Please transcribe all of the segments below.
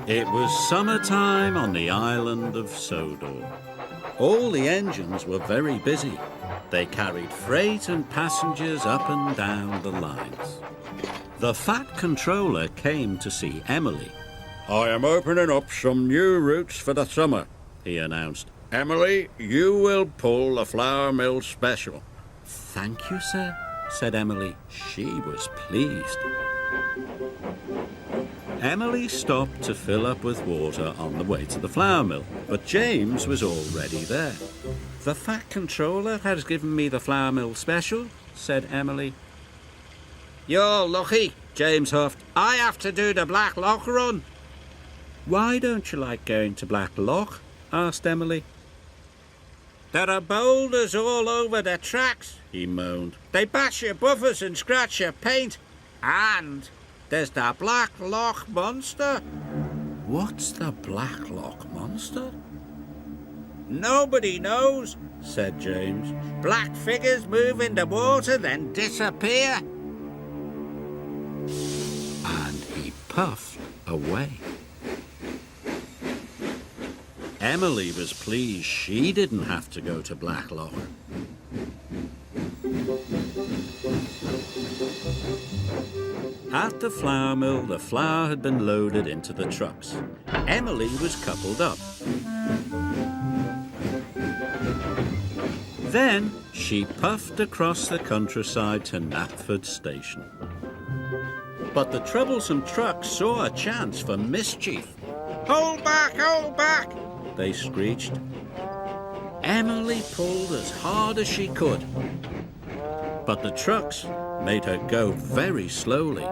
It was summertime on the island of Sodor. All the engines were very busy. They carried freight and passengers up and down the lines. The Fat Controller came to see Emily. "I am opening up some new routes for the summer," he announced. "Emily, you will pull the flour mill special." "Thank you, sir," said Emily. She was pleased. Emily stopped to fill up with water on the way to the flour mill, but James was already there. "The Fat Controller has given me the flour mill special," said Emily. "You're lucky," James huffed. "I have to do the Blacklock run." "Why don't you like going to Blacklock?" asked Emily. "There are boulders all over the tracks," he moaned. "They bash your buffers and scratch your paint. And there's the Blacklock monster." "What's the Blacklock monster?" "Nobody knows," said James. "Black figures move in the water, then disappear." And he puffed away. Emily was pleased she didn't have to go to Blacklock. At the flour mill, the flour had been loaded into the trucks. Emily was coupled up. Then she puffed across the countryside to Knapford Station. But the troublesome trucks saw a chance for mischief. "Hold back, hold back!" they screeched. Emily pulled as hard as she could, but the trucks made her go very slowly.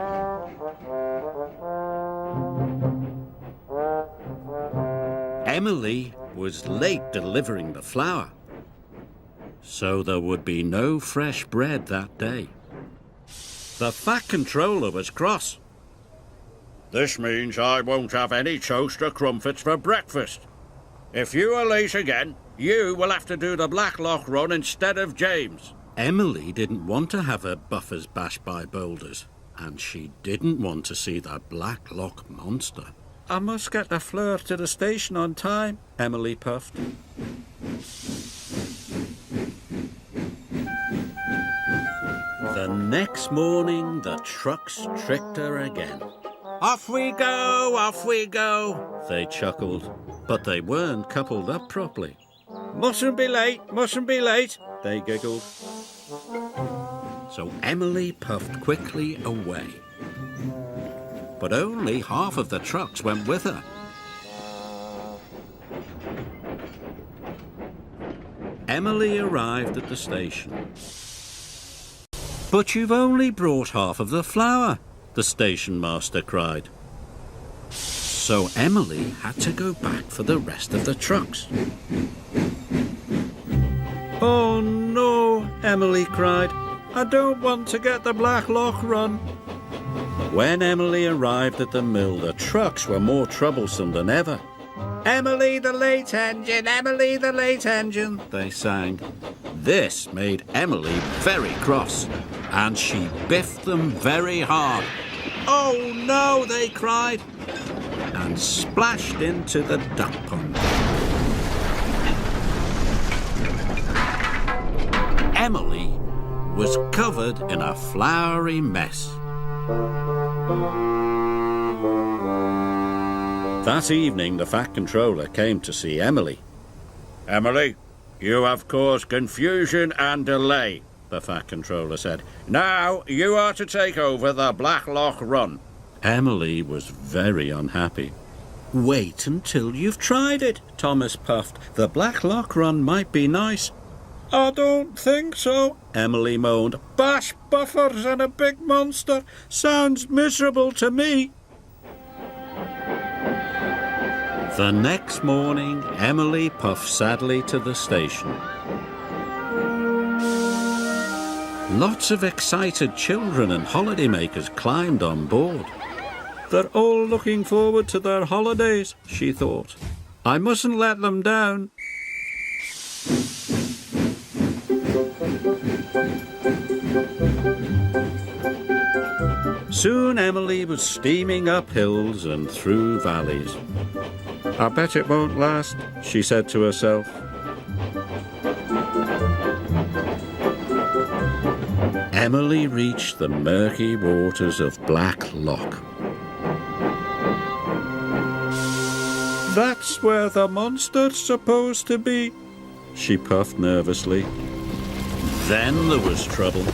Emily was late delivering the flour, so there would be no fresh bread that day. The Fat Controller was cross. "This means I won't have any toast or crumpets for breakfast. If you are late again, you will have to do the Blacklock run instead of James." Emily didn't want to have her buffers bashed by boulders, and she didn't want to see the Blacklock monster. "I must get the flour to the station on time," Emily puffed. The next morning, the trucks tricked her again. Off we go, they chuckled, but they weren't coupled up properly. Mustn't be late, they giggled. So Emily puffed quickly away. But only half of the trucks went with her. Emily arrived at the station. "But you've only brought half of the flour," the station master cried. So Emily had to go back for the rest of the trucks. "Oh no," Emily cried. "I don't want to get the Blacklock run." But when Emily arrived at the mill, the trucks were more troublesome than ever. "Emily the late engine, Emily the late engine," they sang. This made Emily very cross, and she biffed them very hard. "Oh no," they cried, and splashed into the duck pond. Emily was covered in a floury mess. That evening, the Fat Controller came to see Emily. "Emily, you have caused confusion and delay," the Fat Controller said. "Now you are to take over the Blacklock run." Emily was very unhappy. "Wait until you've tried it," Thomas puffed. "The Blacklock run might be nice." "I don't think so," Emily moaned. "Bash buffers and a big monster sounds miserable to me." The next morning, Emily puffed sadly to the station. Lots of excited children and holidaymakers climbed on board. "They're all looking forward to their holidays," she thought. "I mustn't let them down." Soon Emily was steaming up hills and through valleys. "I bet it won't last," she said to herself. Emily reached the murky waters of Blacklock. "That's where the monster's supposed to be," she puffed nervously. Then there was trouble.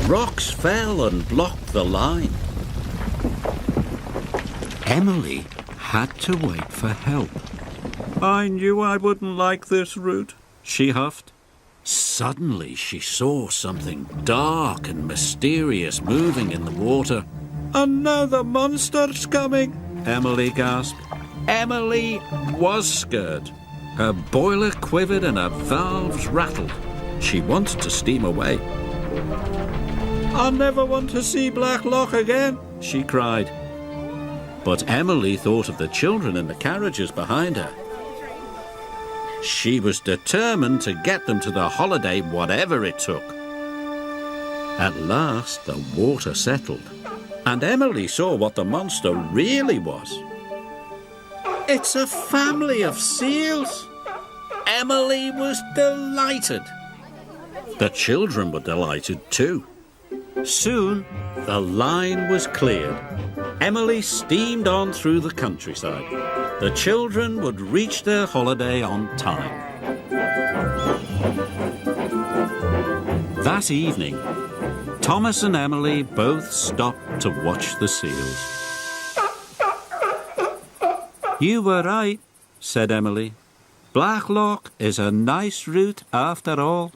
Rocks fell and blocked the line. Emily had to wait for help. "I knew I wouldn't like this route," she huffed. Suddenly she saw something dark and mysterious moving in the water. "And now the monster's coming," Emily gasped. Emily was scared. Her boiler quivered and her valves rattled. She wanted to steam away. "I never want to see Blacklock again," she cried. But Emily thought of the children in the carriages behind her. She was determined to get them to the holiday, whatever it took. At last, the water settled, and Emily saw what the monster really was. "It's a family of seals!" Emily was delighted. The children were delighted too. Soon, the line was cleared. Emily steamed on through the countryside. The children would reach their holiday on time. That evening, Thomas and Emily both stopped to watch the seals. "You were right," said Emily. "Blacklock is a nice route after all."